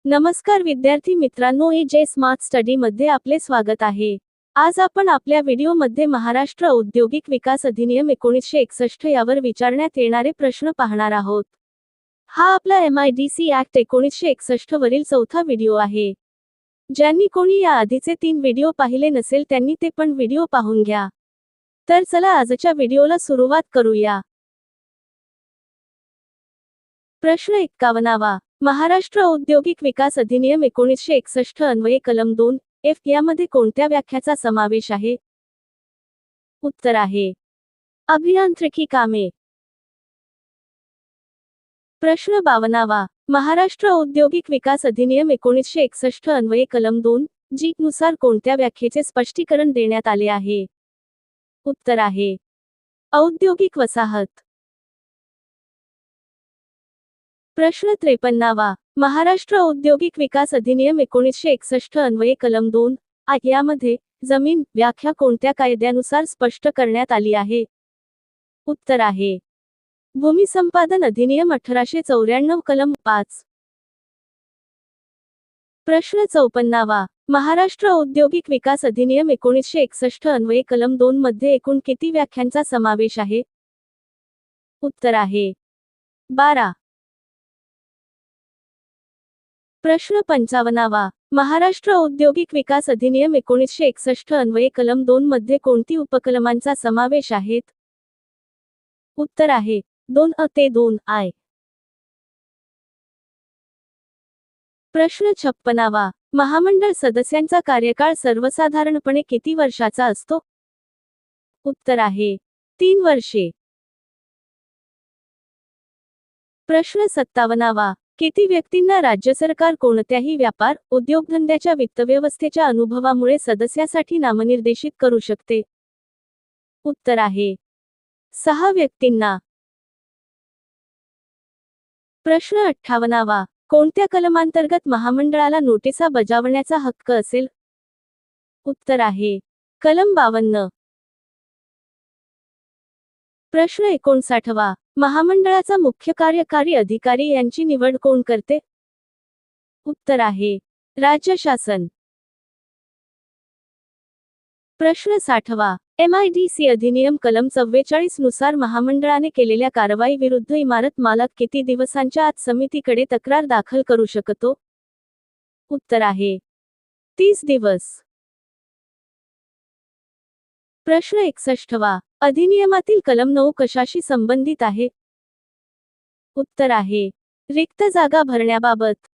नमस्कार विद्यार्थी मित्रांनो, जे स्मार्ट स्टडी मध्ये आपले स्वागत आहे। आज आपण आपल्या व्हिडिओमध्ये महाराष्ट्र औद्योगिक विकास अधिनियम 1961 यावर विचारण्यात येणारे प्रश्न पाहणार आहोत। हा आपला MIDC ऍक्ट 1961 वरील चौथा व्हिडिओ आहे। ज्यांनी कोणी या आधीचे 3 व्हिडिओ पाहिले नसेल त्यांनी ते पण व्हिडिओ पाहून घ्या। तर चला आजच्या व्हिडिओला सुरुवात करूया। प्रश्न 51वा, महाराष्ट्र औद्योगिक विकास अधिनियम 1961 अन्वये कलम 2F यामध्ये कोणत्या व्याख्याचा समावेश आहे? उत्तर आहे अभियांत्रिकी कामे। प्रश्न 52वा, महाराष्ट्र औद्योगिक विकास अधिनियम 1961 अन्वये कलम 2G नुसार कोणत्या व्याख्येचे स्पष्टीकरण देण्यात आले आहे? उत्तर आहे औद्योगिक वसाहत। प्रश्न 53वा, महाराष्ट्र औद्योगिक विकास अधिनियम 1961 अन्वये कलम 2A यामध्ये जमीन व्याख्या कोणत्या कायद्यानुसार स्पष्ट करण्यात आली आहे? उत्तर आहे भूमी संपादन अधिनियम 1894 कलम 5। प्रश्न 54वा, महाराष्ट्र औद्योगिक विकास अधिनियम 1961 अन्वये कलम 2 मध्ये एकूण किती व्याख्यांचा समावेश आहे? उत्तर आहे 12। प्रश्न 55वा, महाराष्ट्र औद्योगिक विकास अधिनियम 1961 अन्वये कलम 2 मध्ये कोणती उपकलमांचा समावेश आहेत? उत्तर आहे 2A ते 2I। प्रश्न 56वा, महामंडळ सदस्यांचा कार्यकाळ सर्वसाधारणपणे किती वर्षाचा असतो? उत्तर आहे 3 वर्षे। प्रश्न 57वा, किती व्यक्तींना राज्य सरकार कोणत्याही व्यापार उद्योगधंद्याच्या वित्तव्यवस्थेच्या अनुभवामुळे सदस्यासाठी नामनिर्देशित करू शकते? उत्तर आहे 6 व्यक्तींना। प्रश्न 58वा, कोणत्या कलमांतर्गत महामंडळाला नोटिसा बजावण्याचा हक्क असेल? उत्तर आहे कलम 52। प्रश्न 59वा, महामंडळाचा मुख्य कार्यकारी अधिकारी यांची निवड कोण करते? उत्तर आहे राज्य शासन। प्रश्न 60वा, MIDC अधिनियम कलम 44 नुसार महामंडळाने केलेल्या कारवाई विरुद्ध इमारत मालक किती दिवसांच्या आत समितीकडे तक्रार दाखल करू शकतो? उत्तर आहे 30 दिवस। प्रश्न 61वा, अधिनियमातील कलम 9 कशाशी संबंधित आहे? उत्तर आहे रिक्त जागा भरण्याबाबत।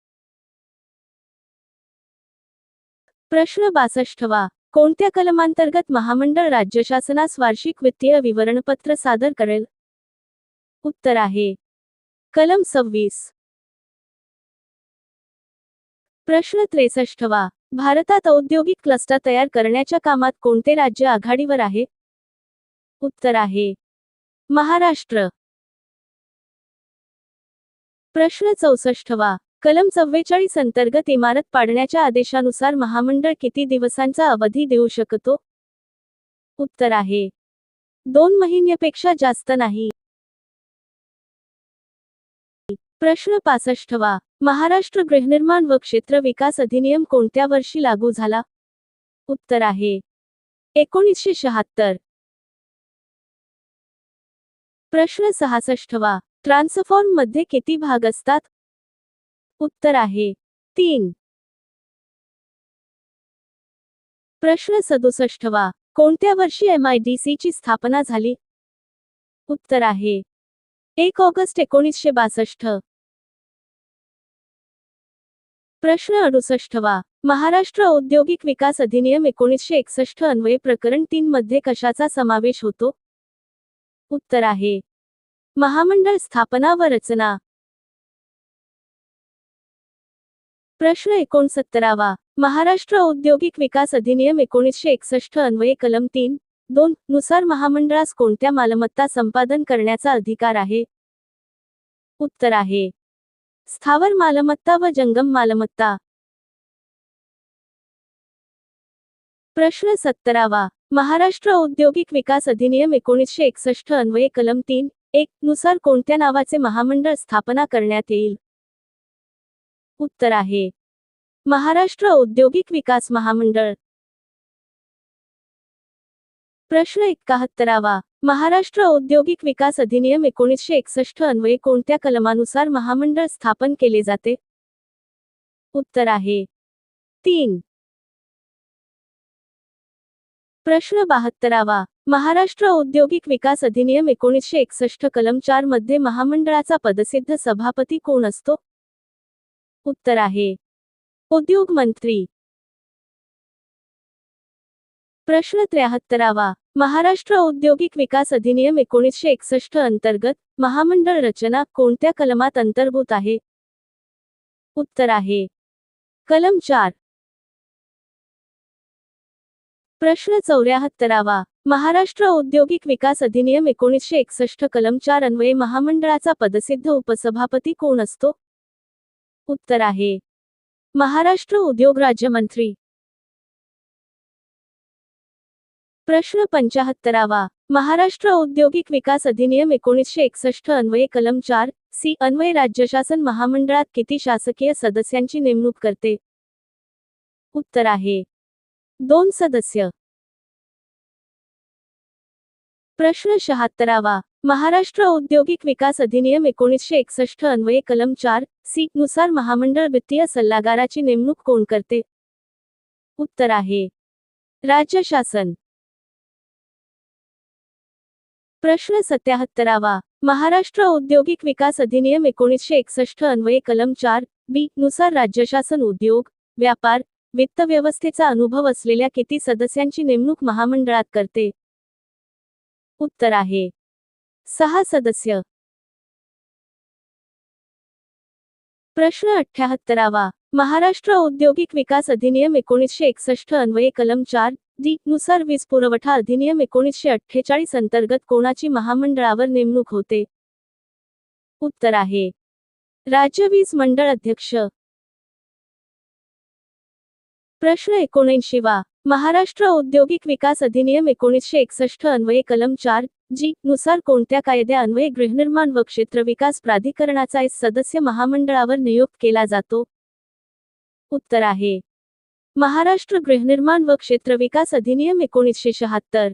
प्रश्न 62वा, कोणत्या कलमांतर्गत महामंडळ राज्य शासनास वार्षिक वित्तीय विवरणपत्र सादर करेल? उत्तर आहे कलम 26। प्रश्न 63वा, भारतात औद्योगिक क्लस्टर तयार करण्याच्या कामात कोणते राज्य आघाडीवर आहे? उत्तर आहे महाराष्ट्र। प्रश्न 64वा, कलम 44 अंतर्गत इमारत पाडण्याच्या आदेशानुसार महामंडळ किती दिवसांचा अवधी देऊ शकतो? उत्तर आहे 2 महिन्यापेक्षा जास्त नाही। प्रश्न 65वा, महाराष्ट्र गृहनिर्माण व क्षेत्र विकास अधिनियम कोणत्या वर्षी लागू झाला? उत्तर आहे 1976। प्रश्न 66वा, ट्रान्सफॉर्म मध्ये किती भाग असतात? उत्तर आहे 3। प्रश्न 67वा, कोणत्या वर्षी MIDC ची स्थापना झाली? उत्तर आहे 1 ऑगस्ट 1962। प्रश्न 68वा, महाराष्ट्र औद्योगिक विकास अधिनियम 1961 अन्वये प्रकरण 3 मध्ये कशाचा समावेश होतो? उत्तर आहे महामंडळ स्थापना व रचना। प्रश्न 69वा, महाराष्ट्र औद्योगिक विकास अधिनियम 1961 अन्वये कलम 3(2) नुसार महामंडळास कोणत्या मालमत्ता संपादन करण्याचा अधिकार आहे? उत्तर आहे स्थावर मालमत्ता व जंगम मालमत्ता। प्रश्न 70वा, महाराष्ट्र औद्योगिक विकास अधिनियम 1961 अन्वये कलम 3(1) नुसार कोणत्या नावाचे महामंडळ स्थापना करण्यात येईल? उत्तर आहे महाराष्ट्र औद्योगिक विकास महामंडळ. प्रश्न 71वा. महाराष्ट्र औद्योगिक विकास अधिनियम 1961 अन्वये कोणत्या कलमानुसार महामंडळ स्थापन केले जाते? उत्तर आहे 3. प्रश्न 72वा. महाराष्ट्र औद्योगिक विकास अधिनियम 1961 कलम 4 मध्ये महामंडळाचा पदसिद्ध सभापती कोण असतो? उत्तर आहे उद्योग मंत्री. प्रश्न 73वा. महाराष्ट्र औद्योगिक विकास अधिनियम 1961 अंतर्गत महामंडळ रचना कोणत्या कलमात अंतर्भूत आहे? उत्तर आहे कलम 4. प्रश्न 74वा. महाराष्ट्र औद्योगिक विकास अधिनियम 1961 कलम 4 अन्वये महामंडळाचा पदसिद्ध उपसभापती कोण असतो? उत्तर आहे महाराष्ट्र उद्योग राज्यमंत्री. प्रश्न 75वा. महाराष्ट्र औद्योगिक विकास अधिनियम 1961 अन्वये कलम 4(सी) अन्वये राज्य शासन महामंडळात किती शासकीय सदस्यांची नेमणूक करते? उत्तर आहे 2 सदस्य. प्रश्न 76वा. महाराष्ट्र औद्योगिक विकास अधिनियम 1961 अन्वये कलम 4(सी) नुसार महामंडळ वित्तीय सल्लागाराची नेमणूक कोण करते? उत्तर आहे राज्य शासन. प्रश्न 77वा. महाराष्ट्र औद्योगिक विकास अधिनियम 1961 अन्वये कलम 4(बी) नुसार राज्य शासन उद्योग, व्यापार, वित्त व्यवस्थेचा अनुभव असलेल्या किती सदस्यांची नेमणूक महामंडळात करते? उत्तर आहे 6 सदस्य. प्रश्न 78वा. महाराष्ट्र औद्योगिक विकास अधिनियम 1961 अन्वये कलम 4(डी) नुसार वीज पुरवठा अधिनियम 1948 अंतर्गत कोणाची महामंडळावर नेमणूक होते? उत्तर आहे राज्य वीज मंडळ अध्यक्ष. प्रश्न 79वा. महाराष्ट्र औद्योगिक विकास अधिनियम 1961 अन्वये कलम 4(जी) नुसार कोणत्या कायद्यान्वये गृहनिर्माण व क्षेत्रविकास प्राधिकरणाचा एक सदस्य महामंडळावर नियुक्त केला जातो? उत्तर आहे महाराष्ट्र गृहनिर्माण व क्षेत्रविकास अधिनियम 1976.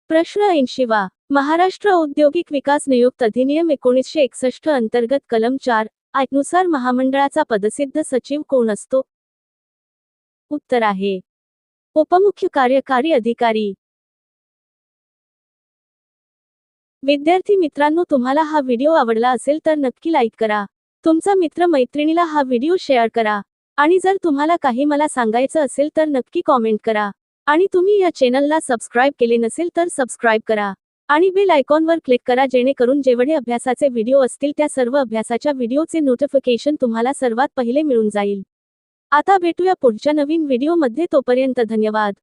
प्रश्न 80वा. महाराष्ट्र औद्योगिक विकास नियुक्त अधिनियम 1961 अंतर्गत कलम 4(आ) नुसार महामंडळाचा पदसिद्ध सचिव कोण असतो? उत्तर आहे उपमुख्य कार्यकारी अधिकारी. विद्यार्थी मित्रांनो, तुम्हाला हा व्हिडिओ आवडला असेल तर नक्की लाईक करा. तुमचा मित्र मैत्रिणीला हा व्हिडिओ शेअर करा. आणि जर तुम्हाला काही मला सांगायचं असेल तर नक्की कॉमेंट करा. आणि तुम्ही या चॅनलला सबस्क्राईब केले नसेल तर सबस्क्राईब करा. आणि बेल आयकॉनवर क्लिक करा जेणेकरून जेवढे अभ्यासाचे व्हिडिओ असतील त्या सर्व अभ्यासाच्या व्हिडिओचे नोटिफिकेशन तुम्हाला सर्वात पहिले मिळून जाईल. आता भेटूया पुढच्या नवीन व्हिडिओमध्ये. तोपर्यंत धन्यवाद.